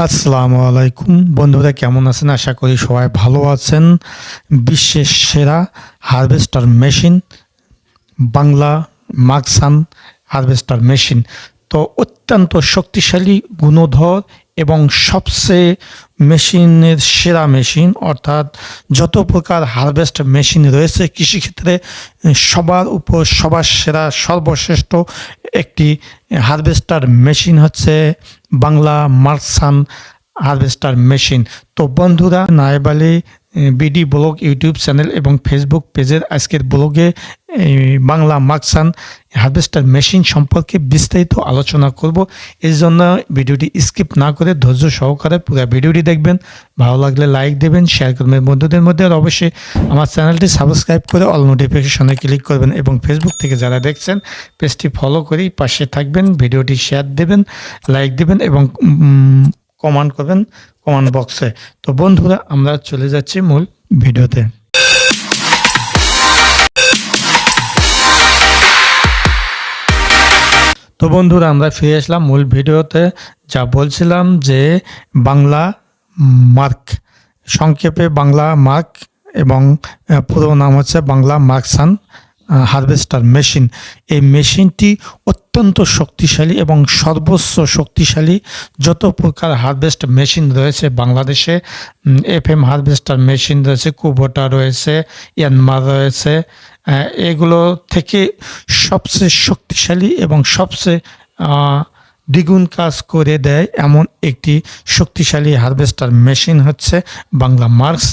আসসালামু আলাইকুম বন্ধুরা, কেমন আছেন? আশা করি সবাই ভালো আছেন। বিশ্বের সেরা হারভেস্টার মেশিন বাংলা মাকসান হারভেস্টার মেশিন। তো অত্যন্ত শক্তিশালী, গুণধর এবং সবচেয়ে মেশিনের সেরা মেশিন, অর্থাৎ যত প্রকার হারভেস্ট মেশিন রয়েছে কৃষিক্ষেত্রে সবার সেরা সর্বশ্রেষ্ঠ একটি হারভেস্টার মেশিন হচ্ছে বাংলা মাকসান হারভেস্টার মেশিন। তো বন্ধুরা, নায়েব Ali BD blog YouTube channel এবং ফেসবুক পেজের আজকের ব্লগে বাংলা মাকসান হারভেস্টার মেশিন সম্পর্কে বিস্তারিত আলোচনা করব। এই জন্য ভিডিওটি স্কিপ না করে ধৈর্য সহকারে পুরো ভিডিওটি দেখবেন। ভালো লাগলে লাইক দেবেন, শেয়ার করবেন বন্ধুদের মধ্যে, আর অবশ্যই আমার চ্যানেলটি সাবস্ক্রাইব করে অল নোটিফিকেশনে ক্লিক করবেন এবং ফেসবুক থেকে যারা দেখছেন পেজটি ফলো করে পাশে থাকবেন। ভিডিওটি শেয়ার দেবেন, লাইক দেবেন এবং কমেন্ট করবেন কমেন্ট বক্সে। তো বন্ধুরা, আমরা চলে যাচ্ছি মূল ভিডিওতে। তো বন্ধুরা, আমরা ফিরে আসলাম মূল ভিডিওতে। যা বলছিলাম যে বাংলা মার্ক, সংক্ষেপে বাংলা মার্ক এবং পুরো নাম হচ্ছে বাংলা মাকসান হারভেস্টার মেশিন। এই মেশিনটি অত্যন্ত শক্তিশালী এবং সর্বোচ্চ শক্তিশালী যত প্রকার হারভেস্ট মেশিন রয়েছে বাংলাদেশে। এফএম হারভেস্টার মেশিন রয়েছে, কুবোটা রয়েছে, ইয়ানমার রয়েছে, এগুলো থেকে সবচেয়ে শক্তিশালী এবং সবচেয়ে দ্বিগুণ কাজ করে দেয় এমন একটি শক্তিশালী হারভেস্টার মেশিন হচ্ছে বাংলা মার্কস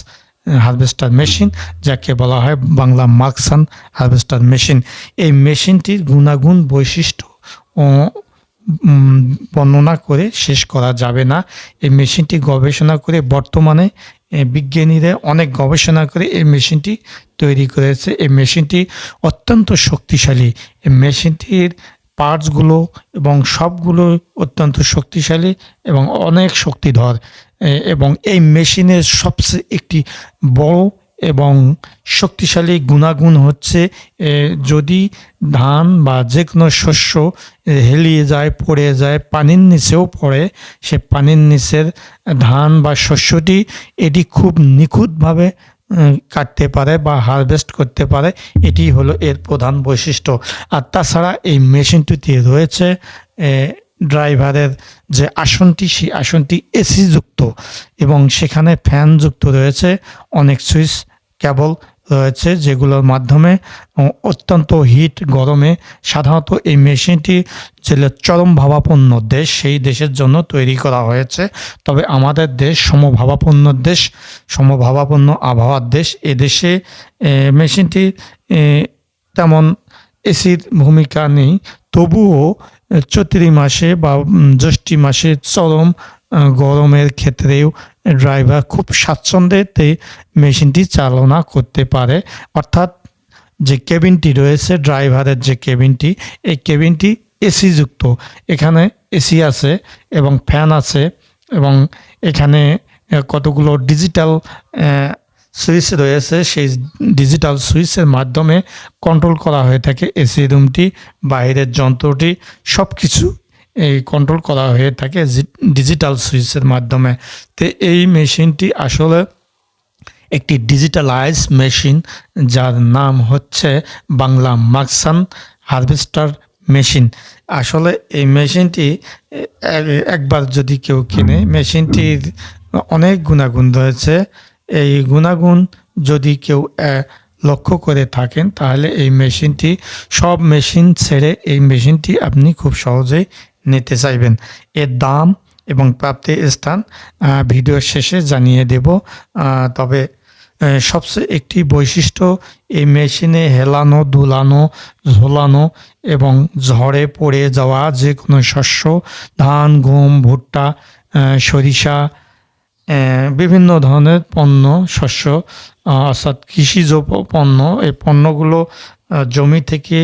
হারভেস্টার মেশিন, যাকে বলা হয় বাংলা মাকসান হারভেস্টার মেশিন। এই মেশিনটির গুণাগুণ বৈশিষ্ট্য বর্ণনা করে শেষ করা যাবে না। এই মেশিনটি গবেষণা করে বর্তমানে বিজ্ঞানীরা অনেক গবেষণা করে এই মেশিনটি তৈরি করেছে। এই মেশিনটি অত্যন্ত শক্তিশালী। এই মেশিনটির পার্টসগুলো এবং সবগুলো অত্যন্ত শক্তিশালী এবং অনেক শক্তিধর। এবং এই মেশিনের সবচেয়ে একটি বড় এবং শক্তিশালী গুণাগুণ হচ্ছে যদি ধান বা যে কোনো শস্য হেলিয়ে যায়, পড়ে যায়, পানির নিচেও পড়ে, সে পানির নিচের ধান বা শস্যটি এটি খুব নিখুঁতভাবে কাটতে পারে বা হারভেস্ট করতে পারে। এটি হলো এর প্রধান বৈশিষ্ট্য। আর তাছাড়া এই মেশিনটিতে রয়েছে ড্রাইভারের যে আসনটি, সেই আসনটি এসি যুক্ত এবং সেখানে ফ্যান যুক্ত রয়েছে, অনেক সুইচ কেবল রয়েছে যেগুলোর মাধ্যমে অত্যন্ত হিট গরমে সাধারণত এই মেশিনটি যে চরমভাবাপন্ন দেশ, সেই দেশের জন্য তৈরি করা হয়েছে। তবে আমাদের দেশ সমভাবাপন্ন আবহাওয়ার দেশ। এদেশে মেশিনটি তেমন এসির ভূমিকা নেই, তবুও চৈত্রি মাসে বা জ্যৈষ্ঠী মাসে চরম গরমের ক্ষেত্রেও ড্রাইভার খুব স্বাচ্ছন্দ্যেতে মেশিনটি চালনা করতে পারে। অর্থাৎ যে কেবিনটি রয়েছে, ড্রাইভারের যে কেবিনটি, এই কেবিনটি এসি যুক্ত। এখানে এসি আছে এবং ফ্যান আছে এবং এখানে কতগুলো ডিজিটাল সুইচ রয়েছে। সেই ডিজিটাল সুইচের মাধ্যমে কন্ট্রোল করা হয়ে থাকে এসি রুমটি, বাইরের যন্ত্রটি, সব কিছু এই কন্ট্রোল করা হয়ে থাকে ডিজিটাল সুইচের মাধ্যমে। তো এই মেশিনটি আসলে একটি ডিজিটালাইজ মেশিন, যার নাম হচ্ছে বাংলা মাকসান হারভেস্টার মেশিন। আসলে এই মেশিনটি একবার যদি কেউ কিনে, মেশিনটির অনেক গুণাগুণ রয়েছে। এই গুণাগুণ যদি কেউ লক্ষ্য করে থাকেন তাহলে এই মেশিনটি, সব মেশিন ছেড়ে এই মেশিনটি আপনি খুব সহজেই নিতে চাইবেন। এর দাম এবং প্রাপ্তির স্থান ভিডিওর শেষে জানিয়ে দেব। তবে সবচেয়ে একটি বৈশিষ্ট্য, এই মেশিনে হেলানো, দুলানো, ঝোলানো এবং ঝড়ে পড়ে যাওয়া যে কোনো শস্য, ধান, গম, ভুট্টা, সরিষা, বিভিন্ন ধরনের পণ্য, শস্য, অর্থাৎ কৃষিজ পণ্য, এই পণ্যগুলো জমি থেকে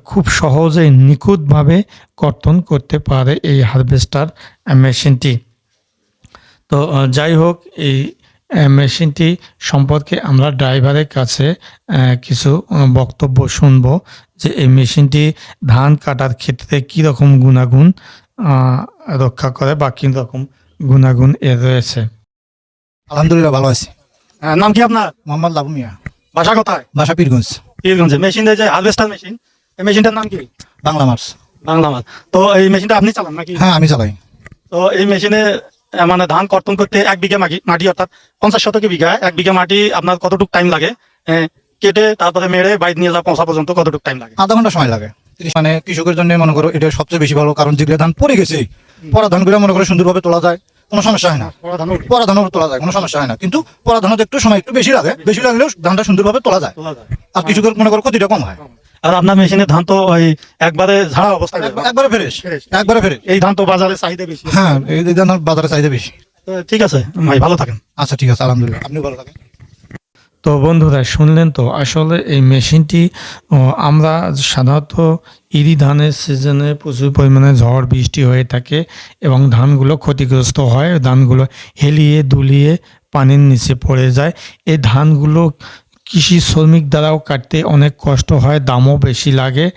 খুব সহজেই নিখুঁতভাবে কর্তন করতে পারে এই হারভেস্টার মেশিনটি। তো যাই হোক, এই মেশিনটি সম্পর্কে আমরা ড্রাইভারের কাছে কিছু বক্তব্য শুনব যে এই মেশিনটি ধান কাটার ক্ষেত্রে কীরকম গুণাগুণ রক্ষা করে বা কী রকম গুণাগুণ এর রয়েছে? আলহামদুলিল্লাহ ভালো আছি। নাম কি আপনার? মোহাম্মদ লাবু মিয়া, বাসা কোথায়? বাসা পীরগঞ্জ, পীরগঞ্জে। মেশিনের যে হারভেস্টার মেশিন, এই মেশিনটার নাম কি? বাংলা মার্চ। বাংলা মাছ। তো এই মেশিনটা আপনি চালান নাকি? হ্যাঁ আমি চালাই। তো এই মেশিনে মানে ধান কর্তন করতে 1 বিঘা মাটি অর্থাৎ 50 শতকে বিঘা 1 বিঘা মাটি আপনার কতটুকু টাইম লাগে? কেটে তারপরে মেরে বাইরে নিয়ে যাওয়া পৌঁছা পর্যন্ত কতটুকু টাইম লাগে? আধা ঘন্টা সময় লাগে। মানে কৃষকের জন্য মনে করো এটা সবচেয়ে বেশি ভালো, কারণ যেগুলো ধান পড়ে গেছে, পরা ধানগুলো মনে করো সুন্দরভাবে তোলা যায়, কোনো সমস্যা হয় না। পরা ধানও তোলা যায়, কোনো সমস্যা হয় না। কিন্তু পরা ধানও একটু সময় একটু বেশি লাগে, বেশি লাগলেও ধানটা সুন্দরভাবে তোলা যায়। আর কৃষকের মনে করো ক্ষতিটা কম হয়। আর আপনার মেশিনের ধান তো ওই একবারে ঝাড়া অবস্থায় পাবেন। একবারে ফ্রেশ, একবারে ফ্রেশ। এই ধান তো বাজারে চাহিদা বেশি। হ্যাঁ এই ধান বাজারে চাহিদা বেশি। তো ঠিক আছে ভাই, ভালো থাকেন। আচ্ছা ঠিক আছে, আলহামদুলিল্লাহ, আপনি ভালো থাকেন। তো বন্ধুরা শুনলেন তো, আসলে এই মেশিনটি আমরা সাধারণত ইরি ধানের সিজনে প্রচুর পরিমাণে ঝড় বৃষ্টি হয়ে থাকে এবং ধানগুলো ক্ষতিগ্রস্ত হয়, ধানগুলো হেলিয়ে দুলিয়ে পানির নিচে পড়ে যায়। এই ধানগুলো কৃষি শ্রমিক দ্বারাও কাটতে অনেক কষ্ট হয়, দামও বেশি লাগে।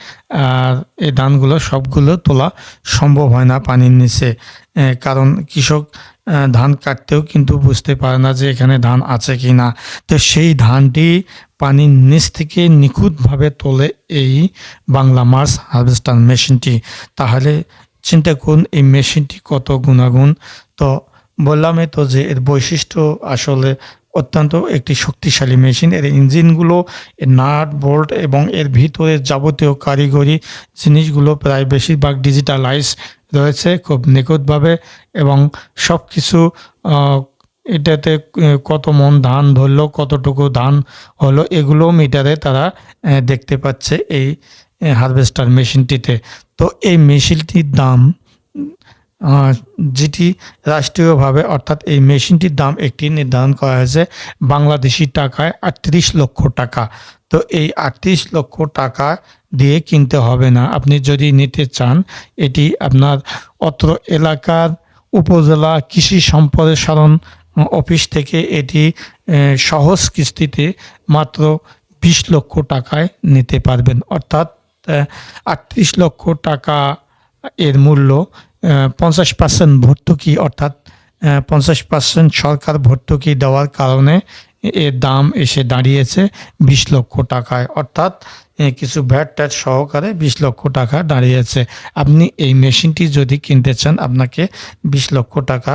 আর এই ধানগুলো সবগুলো তোলা সম্ভব হয় না পানির নিচে, কারণ কৃষক ধান কাটতেও কিন্তু বুঝতে পারে না যে এখানে ধান আছে কি না। তো সেই ধানটি পানির নিচ থেকে নিখুঁতভাবে তোলে এই বাংলা মার্চ হারভেস্টার মেশিনটি। তাহলে চিন্তা করুন এই মেশিনটি কত গুণাগুণ। তো বললামই তো যে এর বৈশিষ্ট্য আসলে অত্যন্ত একটি শক্তিশালী মেশিন। এর ইঞ্জিনগুলো, এর নাট বোল্ট এবং এর ভিতরে যাবতীয় কারিগরি জিনিসগুলো প্রায় বেশিরভাগ ডিজিটালাইজ রয়েছে খুব নিখুঁতভাবে, এবং সব কিছু এটাতে কত মন ধান ধরলো, কতটুকু ধান হলো, এগুলো মিটারে তারা দেখতে পাচ্ছে এই হারভেস্টার মেশিনটিতে। তো এই মেশিনটির দাম যেটি রাষ্ট্রীয়ভাবে, অর্থাৎ এই মেশিনটির দাম একটি নির্ধারণ করা হয়েছে বাংলাদেশি টাকায় 38 লক্ষ টাকা। তো এই 38 লক্ষ টাকা দিয়ে কিনতে হবে না। আপনি যদি নিতে চান, এটি আপনার অত্র এলাকার উপজেলা কৃষি সম্প্রসারণ অফিস থেকে এটি সহজ কিস্তিতে মাত্র 20 লক্ষ টাকায় নিতে পারবেন। অর্থাৎ 38 লক্ষ টাকা এর মূল্য, 50% ভর্তুকি, অর্থাৎ 50% সরকার ভর্তুকি দেওয়ার কারণে এর দাম এসে দাঁড়িয়েছে 20 লক্ষ টাকায়। অর্থাৎ কিছু ভ্যাট ট্যাট সহকারে 20 লক্ষ টাকা দাঁড়িয়েছে। আপনি এই মেশিনটি যদি কিনতে চান, আপনাকে 20 লক্ষ টাকা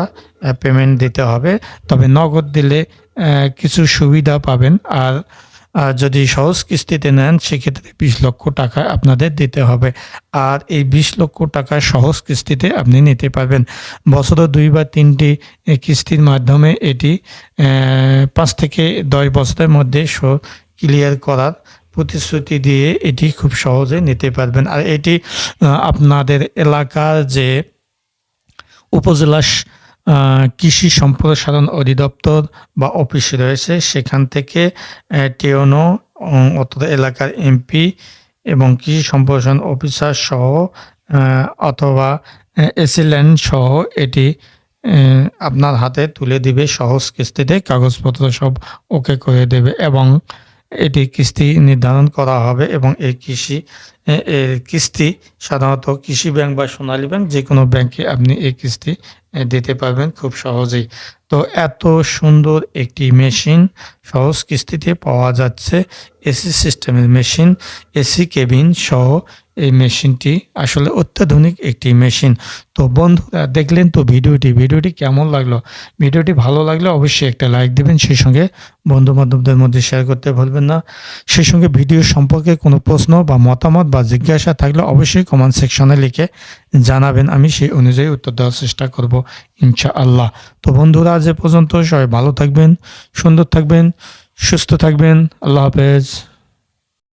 পেমেন্ট দিতে হবে। তবে নগদ দিলে কিছু সুবিধা পাবেন, আর যদি সহজ কিস্তিতে নেন সেক্ষেত্রে 20 লক্ষ টাকা আপনাদের দিতে হবে। আর এই 20 লক্ষ টাকা সহজ কিস্তিতে আপনি নিতে পারবেন। বছরে 2 বা 3টি কিস্তির মাধ্যমে এটি 5 থেকে 10 বছরের মধ্যে ক্লিয়ার করার প্রতিশ্রুতি দিয়ে এটি খুব সহজে নিতে পারবেন। আর এটি আপনাদের এলাকার যে উপজেলা কৃষি সম্প্রসারণ অধিদপ্তর বা অফিস রয়েছে, সেখান থেকে টেওনো অত এলাকার এমপি এবং কৃষি সম্প্রসারণ অফিসার সহ অথবা এসিল্যান্ড সহ এটি আপনার হাতে তুলে দিবে সহজ কিস্তিতে, কাগজপত্র সব ওকে করে দেবে এবং এটি কিস্তি নির্ধারণ করা হবে। এবং এই এর কিস্তি সাধারণত কৃষি ব্যাংক বা সোনালী ব্যাংক, যে কোনো ব্যাংকে আপনি এই কিস্তি দিতে পারবেন খুব সহজেই। তো এত সুন্দর একটি মেশিন সহজ কিস্তিতে পাওয়া যাচ্ছে। এসি সিস্টেমের মেশিন, এসি কেবিন সহ এই মেশিনটি আসলে অত্যাধুনিক একটি মেশিন। তো বন্ধুরা দেখলেন তো ভিডিওটি কেমন লাগলো? ভিডিওটি ভালো লাগলে অবশ্যই একটা লাইক দেবেন, সেই সঙ্গে বন্ধু বান্ধবদের মধ্যে শেয়ার করতে ভুলবেন না। সেই সঙ্গে ভিডিও সম্পর্কে কোনো প্রশ্ন বা মতামত বা জিজ্ঞাসা থাকলে অবশ্যই কমেন্ট সেকশনে লিখে জানাবেন, আমি সেই অনুযায়ী উত্তর দেওয়ার চেষ্টা করব ইনশাআল্লাহ। তো বন্ধুরা আজ এ পর্যন্ত, সবাই ভালো থাকবেন, সুন্দর থাকবেন, সুস্থ থাকবেন। আল্লাহ হাফেজ।